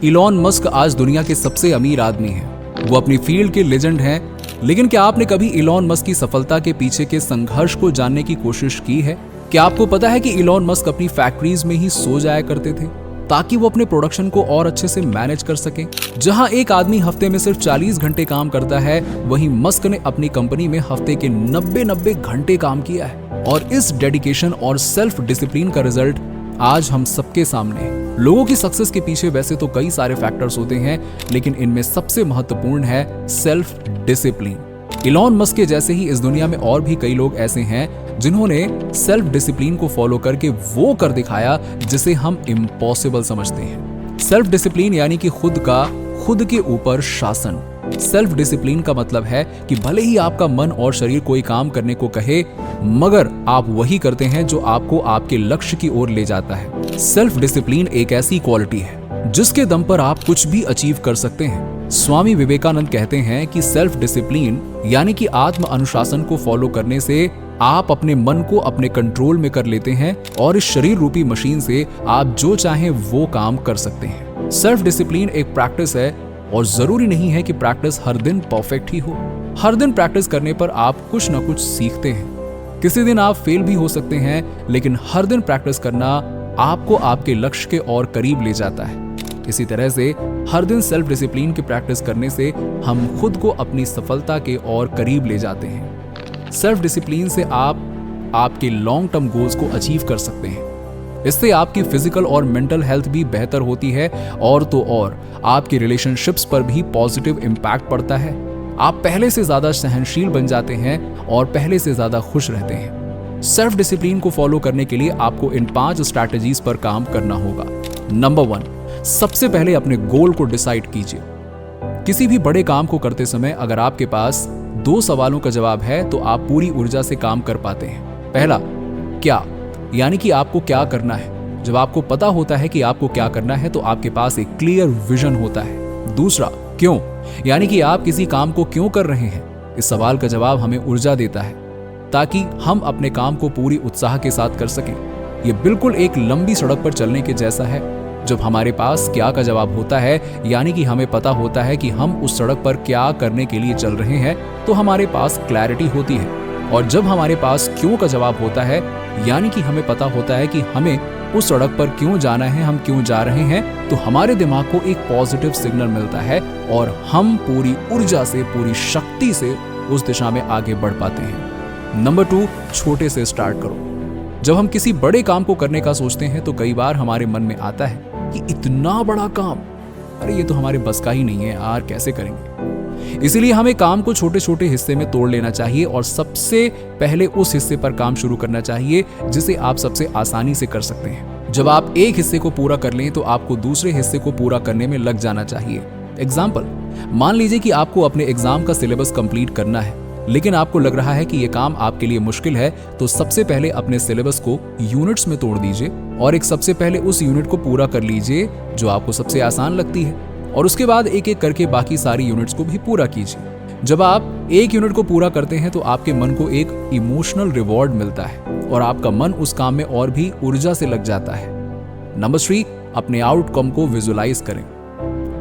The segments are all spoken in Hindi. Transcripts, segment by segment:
इलॉन मस्क आज दुनिया के सबसे अमीर आदमी हैं। वो अपनी फील्ड के लेजेंड हैं, लेकिन क्या आपने कभी इलॉन मस्क की सफलता के पीछे के संघर्ष को जानने की कोशिश की है? क्या आपको पता है कि इलॉन मस्क अपनी फैक्ट्रीज में ही सो जाया करते थे ताकि वो अपने प्रोडक्शन को और अच्छे से मैनेज कर सके? जहां एक आदमी हफ्ते में सिर्फ 40 घंटे काम करता है, वहीं मस्क ने अपनी कंपनी में हफ्ते के 90 घंटे काम किया है। और इस डेडिकेशन और सेल्फ डिसिप्लिन का रिजल्ट आज हम सबके सामने है। लोगों की सक्सेस के पीछे वैसे तो कई सारे फैक्टर्स होते हैं, लेकिन इनमें सबसे महत्वपूर्ण है सेल्फ डिसिप्लिन। इलॉन मस्क के जैसे ही इस दुनिया में और भी कई लोग ऐसे हैं जिन्होंने सेल्फ डिसिप्लिन को फॉलो करके वो कर दिखाया जिसे हम इम्पॉसिबल समझते हैं। सेल्फ डिसिप्लिन यानी कि खुद के ऊपर शासन। सेल्फ डिसिप्लिन का मतलब है कि भले ही आपका मन और शरीर कोई काम करने को कहे, मगर आप वही करते हैं जो आपको आपके लक्ष्य की ओर ले जाता है। सेल्फ डिसिप्लिन एक ऐसी क्वालिटी है जिसके दम पर आप कुछ भी अचीव कर सकते हैं। स्वामी विवेकानंद कहते हैं कि सेल्फ डिसिप्लिन यानी कि आत्म अनुशासन को फॉलो करने से आप अपने मन को अपने कंट्रोल में कर लेते हैं और इस शरीर रूपी मशीन से आप जो चाहें वो काम कर सकते हैं। सेल्फ डिसिप्लिन एक प्रैक्टिस है और जरूरी नहीं है कि प्रैक्टिस हर दिन परफेक्ट ही हो। हर दिन प्रैक्टिस करने पर आप कुछ ना कुछ सीखते हैं। किसी दिन आप फेल भी हो सकते हैं, लेकिन हर दिन प्रैक्टिस करना आपको आपके लक्ष्य के और करीब ले जाता है। इसी तरह से हर दिन सेल्फ डिसिप्लिन की प्रैक्टिस करने से हम खुद को अपनी सफलता के और करीब ले जाते हैं। सेल्फ डिसिप्लिन से आप आपके लॉन्ग टर्म गोल्स को अचीव कर सकते हैं। इससे आपकी फिजिकल और मेंटल हेल्थ भी बेहतर होती है और तो और आपकी रिलेशनशिप्स पर भी पॉजिटिव इम्पैक्ट पड़ता है। आप पहले से ज्यादा सहनशील बन जाते हैं और पहले से ज्यादा खुश रहते हैं। सेल्फ डिसिप्लिन को फॉलो करने के लिए आपको इन 5 स्ट्रैटेजीज पर काम करना होगा। नंबर 1, सबसे पहले अपने गोल को डिसाइड कीजिए। किसी भी बड़े काम को करते समय अगर आपके पास 2 सवालों का जवाब है तो आप पूरी ऊर्जा से काम कर पाते हैं। पहला, क्या, यानी कि आपको क्या करना है। जब आपको पता होता है कि आपको क्या करना है तो आपके पास एक क्लियर विजन होता है। दूसरा, क्यों, यानी कि आप किसी काम को क्यों कर रहे हैं। इस सवाल का जवाब हमें ऊर्जा देता है ताकि हम अपने काम को पूरी उत्साह के साथ कर सकें। यह बिल्कुल एक लंबी सड़क पर चलने के जैसा है। जब हमारे पास क्या का जवाब होता है, यानी कि हमें पता होता है कि हम उस सड़क पर क्या करने के लिए चल रहे हैं, तो हमारे पास क्लैरिटी होती है। और जब हमारे पास क्यों का जवाब होता है, यानी कि हमें पता होता है कि हमें उस सड़क पर क्यों जाना है, हम क्यों जा रहे हैं, तो हमारे दिमाग को एक पॉजिटिव सिग्नल मिलता है और हम पूरी ऊर्जा से, पूरी शक्ति से उस दिशा में आगे बढ़ पाते हैं। नंबर 2, छोटे से स्टार्ट करो। जब हम किसी बड़े काम को करने का सोचते हैं तो कई बार हमारे मन में आता है कि इतना बड़ा काम, अरे ये तो हमारे बस का ही नहीं है यार, कैसे करेंगे। इसीलिए हमें काम को छोटे छोटे हिस्से में तोड़ लेना चाहिए और सबसे पहले उस हिस्से पर काम शुरू करना चाहिए जिसे आप सबसे आसानी से कर सकते हैं। जब आप एक हिस्से को पूरा कर लें तो आपको दूसरे हिस्से को पूरा करने में लग जाना चाहिए। एग्जाम्पल, मान लीजिए कि आपको अपने एग्जाम का सिलेबस कंप्लीट करना है, लेकिन आपको लग रहा है कि यह काम आपके लिए मुश्किल है, तो सबसे पहले अपने सिलेबस को यूनिट्स में तोड़ दीजिए और एक सबसे पहले उस यूनिट को पूरा कर लीजिए जो आपको सबसे आसान लगती है, और उसके बाद एक एक करके बाकी सारी यूनिट्स को भी पूरा कीजिए। जब आप एक यूनिट को पूरा करते हैं तो आपके मन को एक इमोशनल रिवॉर्ड मिलता है और आपका मन उस काम में और भी ऊर्जा से लग जाता है। नंबर 3, अपने आउटकम को विजुलाइज करें।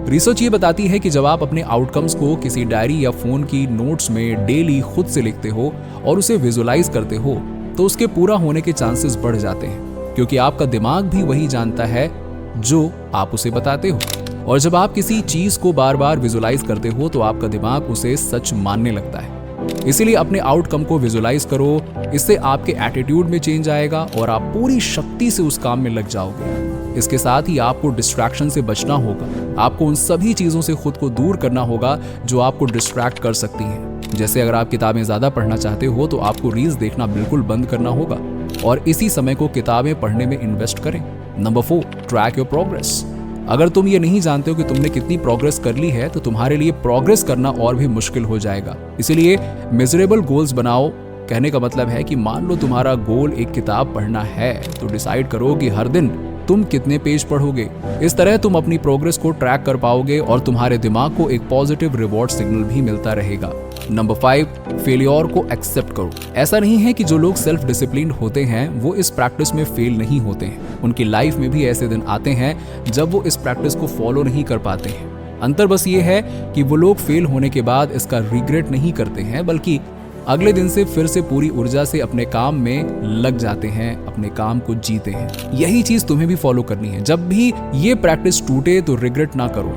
रिसर्च ये बताती है कि जब आप अपने आउटकम्स को किसी डायरी या फोन की नोट्स में डेली खुद से लिखते हो और उसे विजुलाइज करते हो तो उसके पूरा होने के चांसेस बढ़ जाते हैं, क्योंकि आपका दिमाग भी वही जानता है जो आप उसे बताते हो। और जब आप किसी चीज को बार बार विजुलाइज करते हो तो आपका दिमाग उसे सच मानने लगता है। इसीलिए अपने आउटकम को विजुलाइज करो, इससे आपके एटीट्यूड में चेंज आएगा और आप पूरी शक्ति से उस काम में लग जाओगे। इसके साथ ही आपको डिस्ट्रैक्शन से बचना होगा। आपको उन सभी चीजों से खुद को दूर करना होगा जो आपको डिस्ट्रैक्ट कर सकती हैं। जैसे अगर आप किताबें ज्यादा पढ़ना चाहते हो तो आपको रील्स देखना बिल्कुल बंद करना होगा और इसी समय को किताबें पढ़ने में इन्वेस्ट करें। Number 4, track your progress. अगर तुम ये नहीं जानते हो कि तुमने कितनी प्रोग्रेस कर ली है तो तुम्हारे लिए प्रोग्रेस करना और भी मुश्किल हो जाएगा। इसीलिए मेजरेबल गोल्स बनाओ। कहने का मतलब है कि मान लो तुम्हारा गोल एक किताब पढ़ना है तो डिसाइड करो कि हर दिन तुम कितने पेज पढ़ोगे। इस तरह तुम अपनी प्रोग्रेस को ट्रैक कर पाओगे और तुम्हारे दिमाग को एक पॉजिटिव रिवॉर्ड सिग्नल भी मिलता रहेगा। नंबर 5, फेलियर को एक्सेप्ट करो। ऐसा नहीं है कि जो लोग सेल्फ डिसिप्लिन होते हैं वो इस प्रैक्टिस में फेल नहीं होते हैं। उनकी लाइफ में भी ऐसे दिन आते हैं जब वो इस प्रैक्टिस को फॉलो नहीं कर पाते हैं। अंतर बस ये है कि वो लोग फेल होने के बाद इसका रिग्रेट नहीं करते हैं, बल्कि अगले दिन से फिर से पूरी ऊर्जा से अपने काम में लग जाते हैं, अपने काम को जीते हैं। यही चीज तुम्हें भी फॉलो करनी है। जब भी ये प्रैक्टिस टूटे तो रिग्रेट ना करो,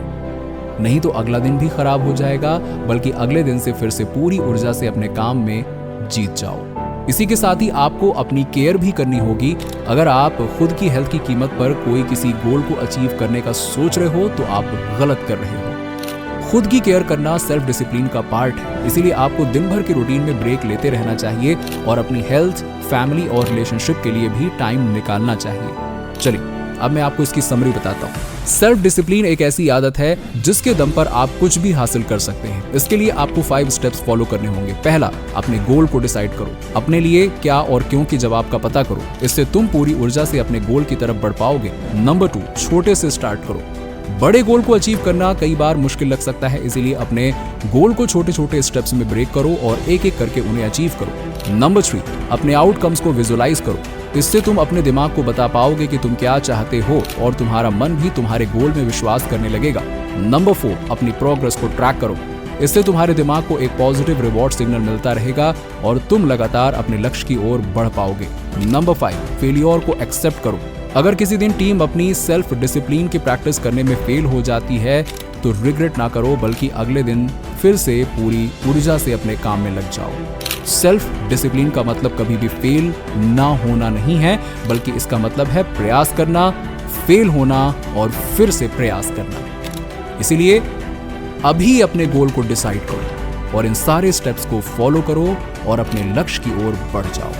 नहीं तो अगला दिन भी खराब हो जाएगा, बल्कि अगले दिन से फिर से पूरी ऊर्जा से अपने काम में जीत जाओ। इसी के साथ ही आपको अपनी केयर भी करनी होगी। अगर आप खुद की हेल्थ की कीमत पर कोई किसी गोल को अचीव करने का सोच रहे हो तो आप गलत कर रहे हो। खुद की केयर करना सेल्फ डिसिप्लिन का पार्ट है, इसीलिए आपको दिन भर के रूटीन में ब्रेक लेते रहना चाहिए और अपनी हेल्थ, फैमिली और रिलेशनशिप के लिए भी टाइम निकालना चाहिए। चलिए अब मैं आपको इसकी समरी बताता हूँ। सेल्फ डिसिप्लिन एक ऐसी आदत है जिसके दम पर आप कुछ भी हासिल कर सकते हैं। इसके लिए आपको 5 स्टेप्स फॉलो करने होंगे। पहला, अपने गोल को डिसाइड करो। अपने लिए क्या और क्यों के जवाब का पता करो। इससे तुम पूरी ऊर्जा से अपने गोल की तरफ बढ़ पाओगे। नंबर 2, छोटे से स्टार्ट करो। बड़े गोल को अचीव करना कई बार मुश्किल लग सकता है, इसीलिए अपने गोल को छोटे छोटे स्टेप्स में ब्रेक करो और एक एक करके उन्हें अचीव करो। नंबर 3, अपने आउटकम्स को विजुअलाइज करो। इससे तुम अपने दिमाग को बता पाओगे कि तुम क्या चाहते हो और तुम्हारा मन भी तुम्हारे गोल में विश्वास करने लगेगा। नंबर 4, अपनी प्रोग्रेस को ट्रैक करो। इससे तुम्हारे दिमाग को एक पॉजिटिव रिवॉर्ड सिग्नल मिलता रहेगा और तुम लगातार अपने लक्ष्य की ओर बढ़ पाओगे। नंबर 5, फेलियर को एक्सेप्ट करो। अगर किसी दिन टीम अपनी सेल्फ डिसिप्लिन की प्रैक्टिस करने में फेल हो जाती है तो रिग्रेट ना करो, बल्कि अगले दिन फिर से पूरी ऊर्जा से अपने काम में लग जाओ। सेल्फ डिसिप्लिन का मतलब कभी भी फेल ना होना नहीं है, बल्कि इसका मतलब है प्रयास करना, फेल होना और फिर से प्रयास करना। इसीलिए अभी अपने गोल को डिसाइड करो और इन सारे स्टेप्स को फॉलो करो और अपने लक्ष्य की ओर बढ़ जाओ।